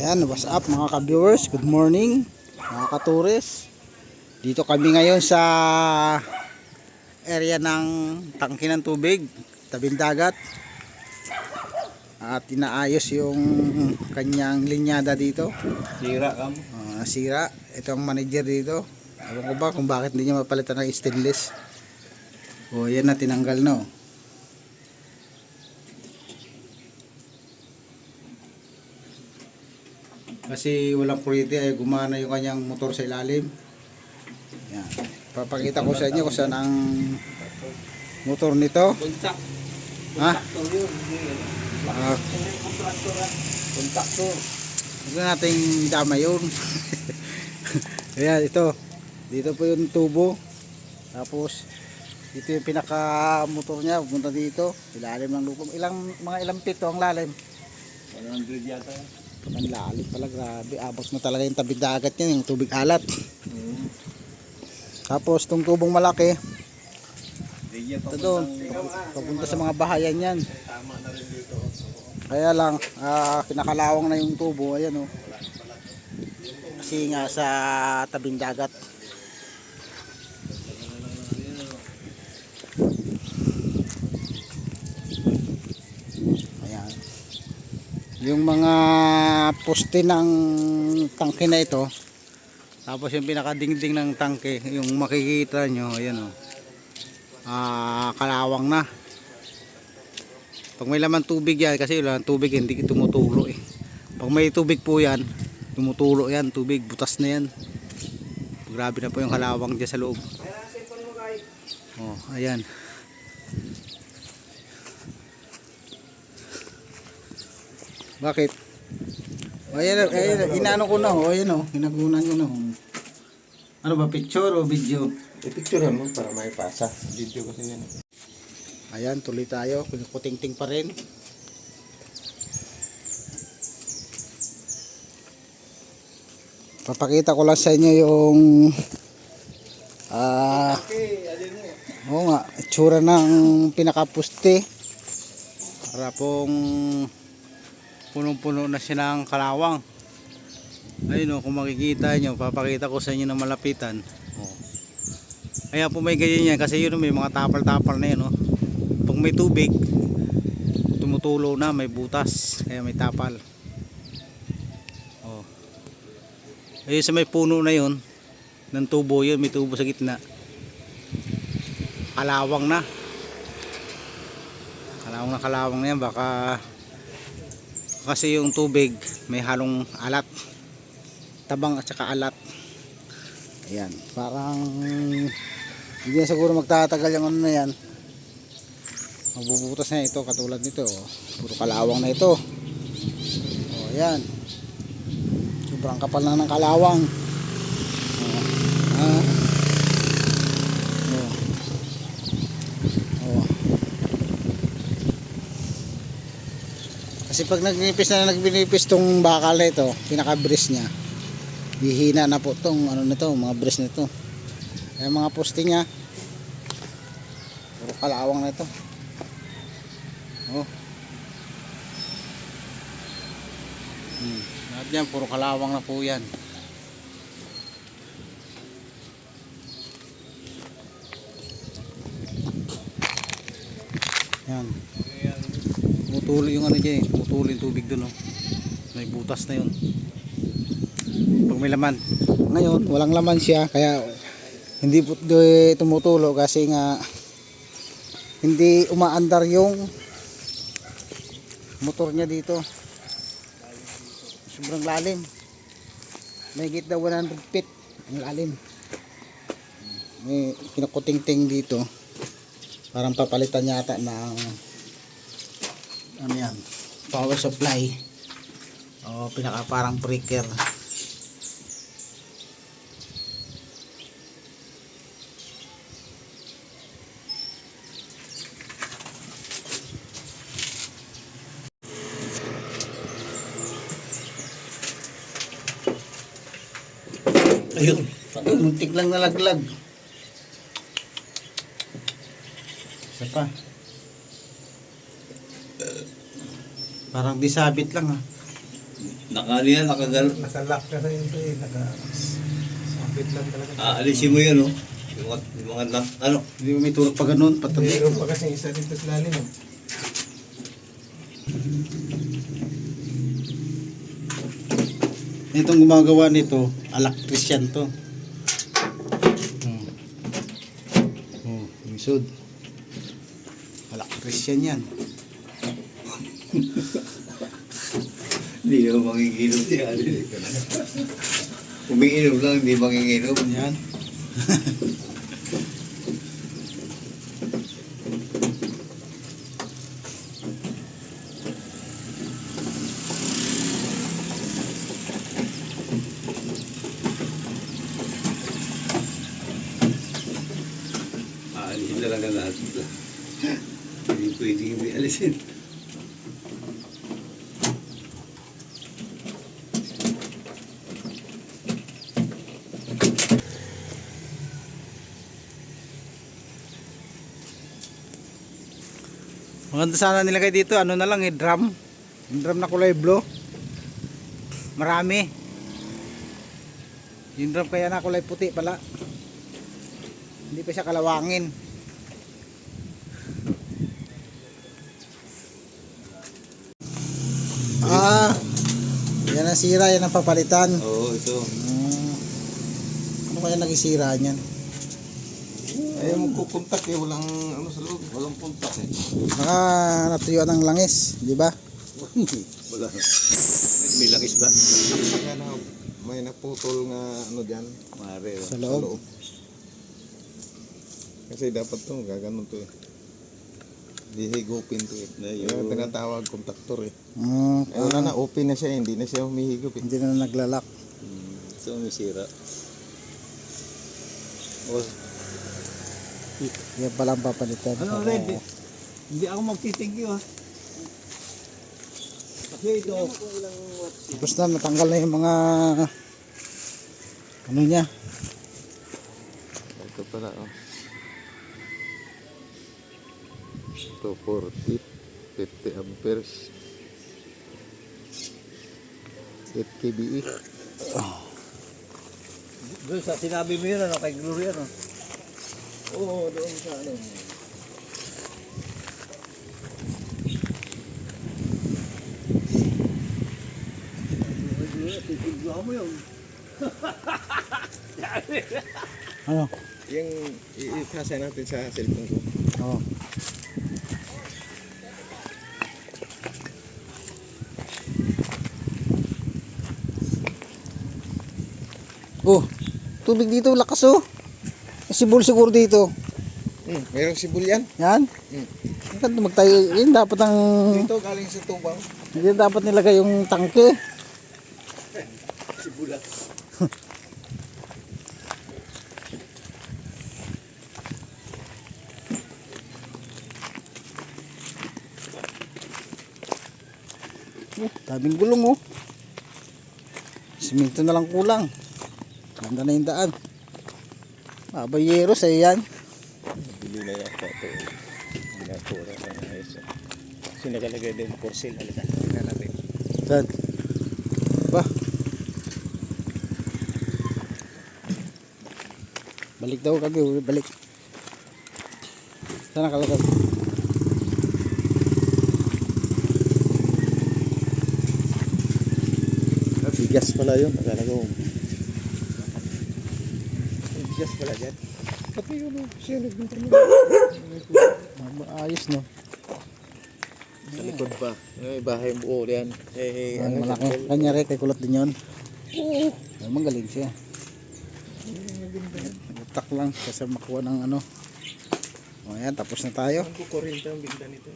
Ayan, what's up mga ka-viewers? Good morning mga ka-tourist. Dito kami ngayon sa area ng tangke ng tubig, tabing dagat. At inaayos yung kanyang linyada dito. Sira ka mo. Nasira. Ito ang manager dito. Alam ko ba kung bakit hindi niya mapalitan ng stainless. O yan na, tinanggal na. Kasi walang kuryente ay gumana yung kanyang motor sa ilalim. Yan. Papakita ko sa inyo kung saan ang motor nito. Kontak. Ha? Kontaktor yun. Kontaktor. Huwag na nating dama yun. Ayan, ito. Dito po yung tubo. Tapos ito yung pinaka motor niya. Pupunta dito. Ilalim ng lupa. Mga ilang pito ang lalim. 100 yata. Ang lalim pala, grabe. Abot mo talaga yung tabing dagat yan, yung tubig alat. Tapos itong tubong malaki, ito doon, papunta sa mga bahayan yan. Kaya lang, kinakalawang na yung tubo, ayan o. Kasi nga sa tabing dagat. Yung mga poste ng tangke na ito, tapos yung pinakadingding ng tangke, yung makikita nyo, ayan o, kalawang na. Pag may laman tubig yan, kasi wala tubig hindi tumutulo eh. Pag may tubig po yan, tumutulo yan, tubig, butas na yan. Grabe na po yung kalawang dyan sa loob. Oh, ayan. Bakit? Ayan, inaano ko na ho, ayan o, hinagunan ko na ho. Ano ba, picture o video? I-picture mo para may pasa. Video kasi yan. Ayan, tuloy tayo, kuting-ting pa rin. Papakita ko lang sa inyo yung oo nga, itsura ng pinakapuste. Para pong punong-puno na siya ng kalawang. Ayun o, kung makikita nyo, papakita ko sa inyo ng malapitan. Kaya po may ganyan yan, kasi yun may mga tapal-tapal na yun. Pag may tubig, tumutulo na, may butas, kaya may tapal. Ayun sa may puno na yun, ng tubo yun, may tubo sa gitna. Kalawang na. Kalawang na yan, baka kasi yung tubig may halong alat, tabang at saka alat. Ayan, parang hindi na siguro magtatagal yung ano na yan, magbubutas na ito katulad nito puro kalawang na ito. Ayan, sobrang kapal na ng kalawang. Kasi pag nagbinipis tong bakal na ito, pinaka-brace niya, hihina na po tong ano nito, mga brace nito. Kaya mga poste niya, puro kalawang na ito. Lahat yan, puro kalawang na po yan. Yan. Tumutulo yung ano dyan, tumutulo yung tubig dun may butas na yun pag may laman. Ngayon walang laman siya, kaya hindi tumutulo kasi nga hindi umaandar yung motor niya dito. Sobrang lalim, may higit na 100 feet ang lalim. May kinukuting-ting dito, parang papalitan yata ng ano yan, power supply o pinaka parang breaker. Ayun, muntik lang nalaglag. Isa pa. Parang disabit lang ha. Nakalak ka na yun eh. Nakasabit lang talaga. Aalisin mo yun, oh. Yung mga ano, Hindi mo may turok pa ganun, patabi. Mayroon pa kasi isa dito sa lalim. eh. Itong gumagawa nito, electrician to. Misod. Electrician yan. hindi naman manginginom siya. Umiinom lang, hindi manginginom. Yan. Aalisin talaga lahat. Hindi pwedeng hindi alisin. Maganda sana nilagay dito, ano na lang drum. Yung drum na kulay blue. Marami. Yung drum kaya na kulay puti pala. Hindi pa siya kalawangin. Yan ang sira, yan ang papalitan. Oo, ito. Ano kaya nagisira niyan? Ayaw mo kukontak eh. Walang ano sa loob. Walang kontak eh. Baka natuyuan ng langis, di ba? Wala. May langis ba? Kaya na may naputol nga ano dyan. Mare, oh. Sa Sa loob. loob. Kasi dapat to, gaganon to eh. Hihigupin to eh. Yung tinatawag kontaktor eh. Eh, wala na, open na siya, hindi na siya humihigop eh. Hindi na naglalak. So, may sira. Oh, Yan pala ang papalitan. ano, Red? Hindi ako magtitigyo, ha? Kasi ito, Tapos na, natanggal na yung mga ano niya. Ito pala oh. Ito 40, 50 amperes. 8 kBE. doon sa sinabi mo yun, ano, kay Gloria, no? Oo, doon sa ano. Titigyo mo yun. Ano? Yung i-ikasa natin sa cellphone ko. Oh. Oh, tubig dito, lakas oh. May sibol siguro dito. Mayroong sibol yan. Yan. Bakit magtayo? Yun dapat ang Dito galing sa tubang. yun dapat nilagay yung tangke. Sibula. Daming gulong oh. Siminto na lang kulang. Ganda na yung daan. Babayeros ay yan. Bili na yata ito. Ginapura na ng ayos. Kasi nakalagay din for sale. Halika. Tingnan natin. Saan? Ba? Balik daw kami, balik. Saan nakalagay? Bigas pala yun. Nakalagay mo. Bigas pala dyan. Pati yun o. Siya nagbinta mo. Ayos no. Sa likod pa. May bahay buo yan. Eh, Ang ano malaki. Kanya rin, kay kulot din yun. Oo. Ay, magaling siya. Utak lang kasi makuha ng ano. O yan, tapos na tayo. Ang kukurinta ang binta nito.